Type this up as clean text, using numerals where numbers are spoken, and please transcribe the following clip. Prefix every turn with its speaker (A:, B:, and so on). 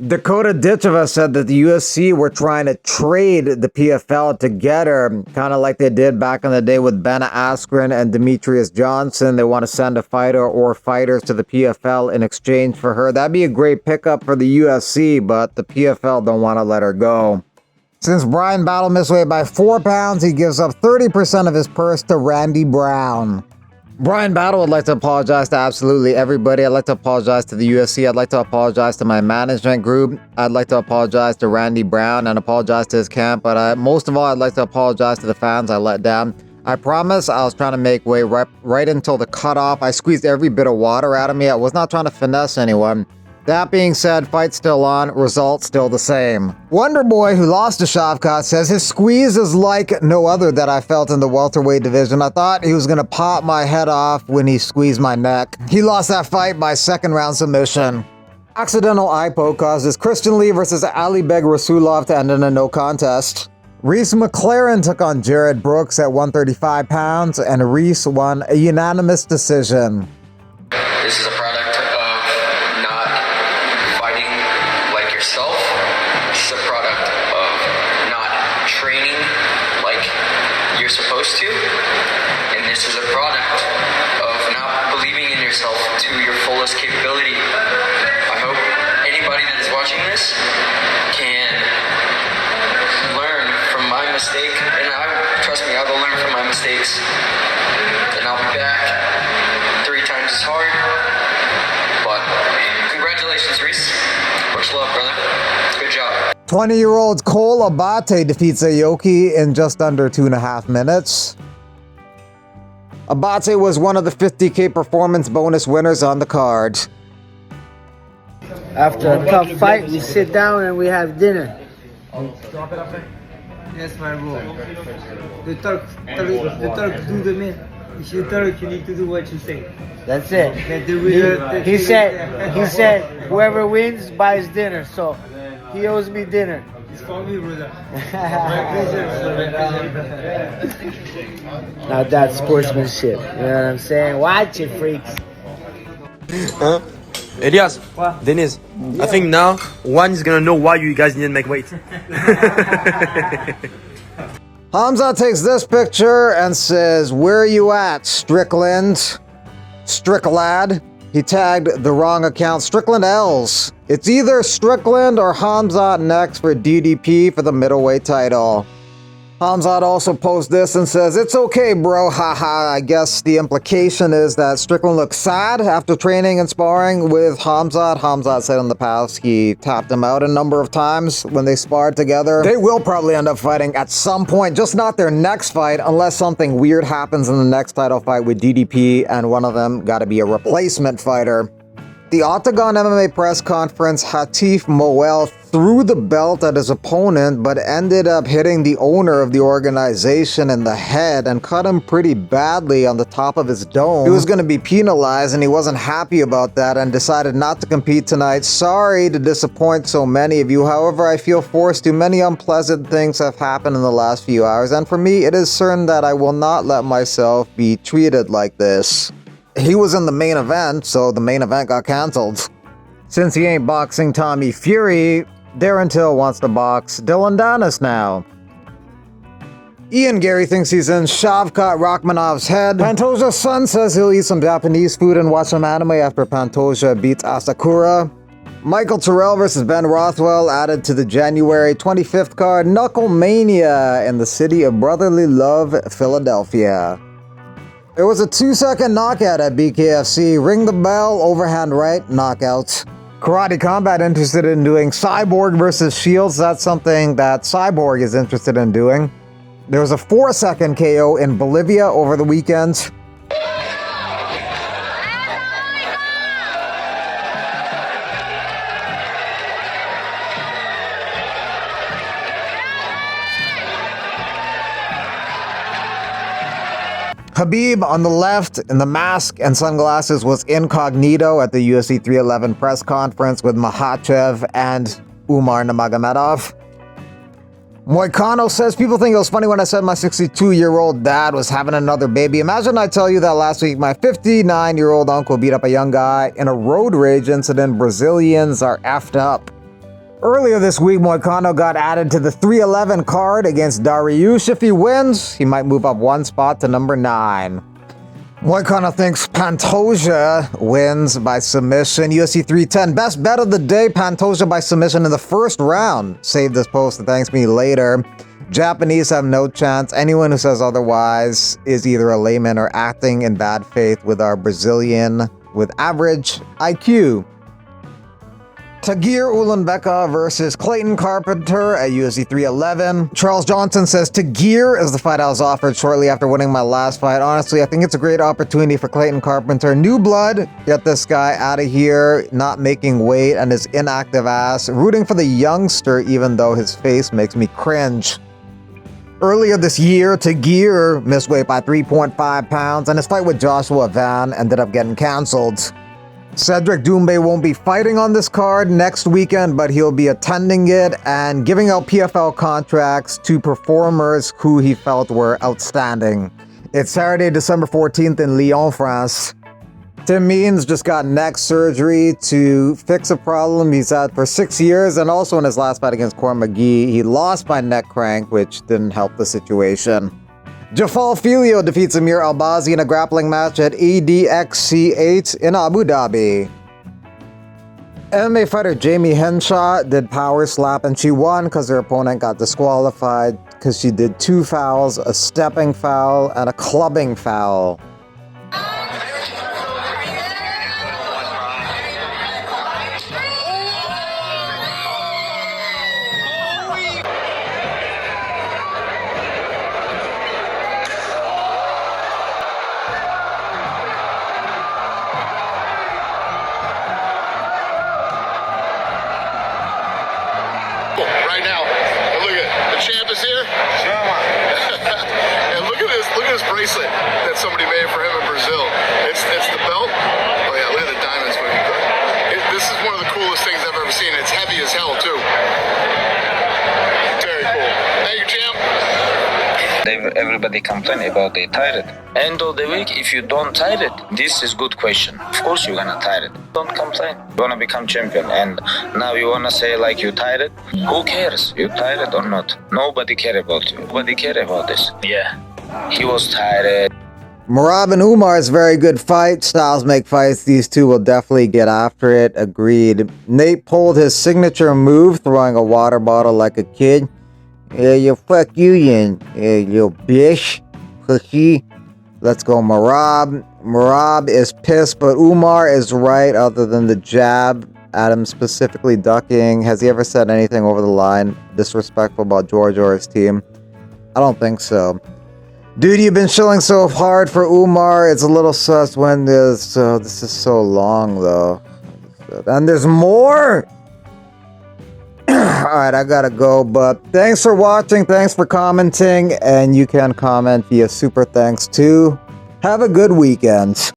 A: Dakota Ditcheva said that the UFC were trying to trade the PFL together, kind of like they did back in the day with Ben Askren and Demetrius Johnson. They want to send a fighter or fighters to the PFL in exchange for her. That'd be a great pickup for the UFC, but the PFL don't want to let her go. Since Brian Battle missed weight by 4 pounds, he gives up 30% of his purse to Randy Brown. Brian Battle would like to apologize to absolutely everybody. I'd like to apologize to the UFC. I'd like to apologize to my management group. I'd like to apologize to Randy Brown and apologize to his camp. But most of all, I'd like to apologize to the fans I let down. I promise I was trying to make way right until the cutoff. I squeezed every bit of water out of me. I was not trying to finesse anyone. That being said, fight still on, results still the same. Wonderboy, who lost to Shavkat, says his squeeze is like no other that I felt in the welterweight division. I thought he was gonna pop my head off when he squeezed my neck. He lost that fight by second round submission. Accidental eye poke causes Christian Lee versus Ali Beg Rasulov to end in a no contest. Reese McLaren took on Jared Brooks at 135 pounds, and Reese won a unanimous decision.
B: This is a product of not fighting like yourself. This is a product of not training like you're supposed to. And this is a product of not believing in yourself to your fullest capability. I hope anybody that is watching this can learn from my mistake. And trust me, I will learn from my mistakes. And I'll be back 3 times as hard. But congratulations, Reese. Much love, brother. Good job.
A: 20-year-old Cole Abate defeats Aoki in just under 2.5 minutes. Abate was one of the $50K performance bonus winners on the card.
C: After a tough fight, we sit down and we have dinner. That's my rule. The Turks do the myth. If you're Turk, you need to do what you say. That's it. He said, whoever wins buys dinner, so he owes me dinner. It's for me, brother. Now that's sportsmanship. You know what I'm saying? Watch it, freaks.
D: Elias, Dennis, I think now one is gonna know why you guys didn't make weight.
A: Hamza takes this picture and says, "Where are you at, Strickland? Stricklad?" He tagged the wrong account, Strickland L's. It's either Strickland or Hamzat next for DDP for the middleweight title. Hamzat also posts this and says, "It's okay, bro, haha." I guess the implication is that Strickland looks sad after training and sparring with Hamzat. Hamzat said in the past he tapped him out a number of times when they sparred together. They will probably end up fighting at some point, just not their next fight, unless something weird happens in the next title fight with DDP and one of them gotta be a replacement fighter. The Oktagon MMA press conference, Hatif Moel threw the belt at his opponent but ended up hitting the owner of the organization in the head and cut him pretty badly on the top of his dome. He was going to be penalized and he wasn't happy about that and decided not to compete tonight. Sorry to disappoint so many of you, however I feel forced to. Many unpleasant things have happened in the last few hours, and for me it is certain that I will not let myself be treated like this. He was in the main event, so the main event got canceled. Since he ain't boxing Tommy Fury, Darren Till wants to box Dylan Dennis now. Ian Gary thinks he's in Shavkat Rachmanov's head. Pantoja's son says he'll eat some Japanese food and watch some anime after Pantoja beats Asakura. Michael Terrell versus Ben Rothwell added to the January 25th card. Knuckle Mania in the city of brotherly love, Philadelphia. There was a 2-second knockout at BKFC. Ring the bell, overhand right, knockout. Karate Combat interested in doing Cyborg versus Shields. That's something that Cyborg is interested in doing. There was a 4-second KO in Bolivia over the weekend. Khabib on the left in the mask and sunglasses was incognito at the UFC 311 press conference with Makhachev and Umar Nurmagomedov. Moicano says, "People think it was funny when I said my 62-year-old dad was having another baby. Imagine I tell you that last week my 59-year-old uncle beat up a young guy in a road rage incident. Brazilians are effed up." Earlier this week, Moicano got added to the 311 card against Dariush. If he wins, he might move up one spot to number 9. Moicano thinks Pantoja wins by submission. UFC 310, best bet of the day, Pantoja by submission in the first round. Save this post and thanks me later. Japanese have no chance. Anyone who says otherwise is either a layman or acting in bad faith with our Brazilian with average IQ. Tagir Ulanbeka versus Clayton Carpenter at UFC 311. Charles Johnson says Tagir is the fight I was offered shortly after winning my last fight. Honestly, I think it's a great opportunity for Clayton Carpenter. New blood, get this guy out of here, not making weight and his inactive ass. Rooting for the youngster even though his face makes me cringe. Earlier this year, Tagir missed weight by 3.5 pounds and his fight with Joshua Van ended up getting cancelled. Cedric Doumbé won't be fighting on this card next weekend, but he'll be attending it and giving out PFL contracts to performers who he felt were outstanding. It's Saturday, December 14th in Lyon, France. Tim Means just got neck surgery to fix a problem he's had for 6 years, and also in his last fight against Corey McGee, he lost by neck crank, which didn't help the situation. Jafal Filio defeats Amir Albazi in a grappling match at EDXC 8 in Abu Dhabi. MMA fighter Jamie Henshaw did power slap and she won because her opponent got disqualified because she did 2 fouls, a stepping foul and a clubbing foul.
E: Right now, and look at the champ is here. And look at this bracelet that somebody made for him in Brazil. It's the belt. Oh yeah, look at the diamonds. This is one of the coolest things I've ever seen. It's heavy as hell too. Very cool. Thank you, champ.
F: Everybody complain about they tired. End of the week, if you don't tire it, this is good question. Of course you're gonna tire it. Don't complain. You wanna become champion, and now you wanna say like you tired. Who cares? You tired or not? Nobody care about you. Nobody care about this. Yeah, he was tired.
A: Merab and Umar is a very good fight. Styles make fights. These two will definitely get after it. Agreed. Nate pulled his signature move, throwing a water bottle like a kid. Yeah, you fuck you, you bitch. Pussy. Let's go, Merab. Merab is pissed, but Umar is right other than the jab at him specifically ducking. Has he ever said anything over the line disrespectful about George or his team? I don't think so. Dude, you've been chilling so hard for Umar. It's a little sus when this is so long, though. And there's more? Alright, I gotta go, but thanks for watching, thanks for commenting, and you can comment via super thanks too. Have a good weekend.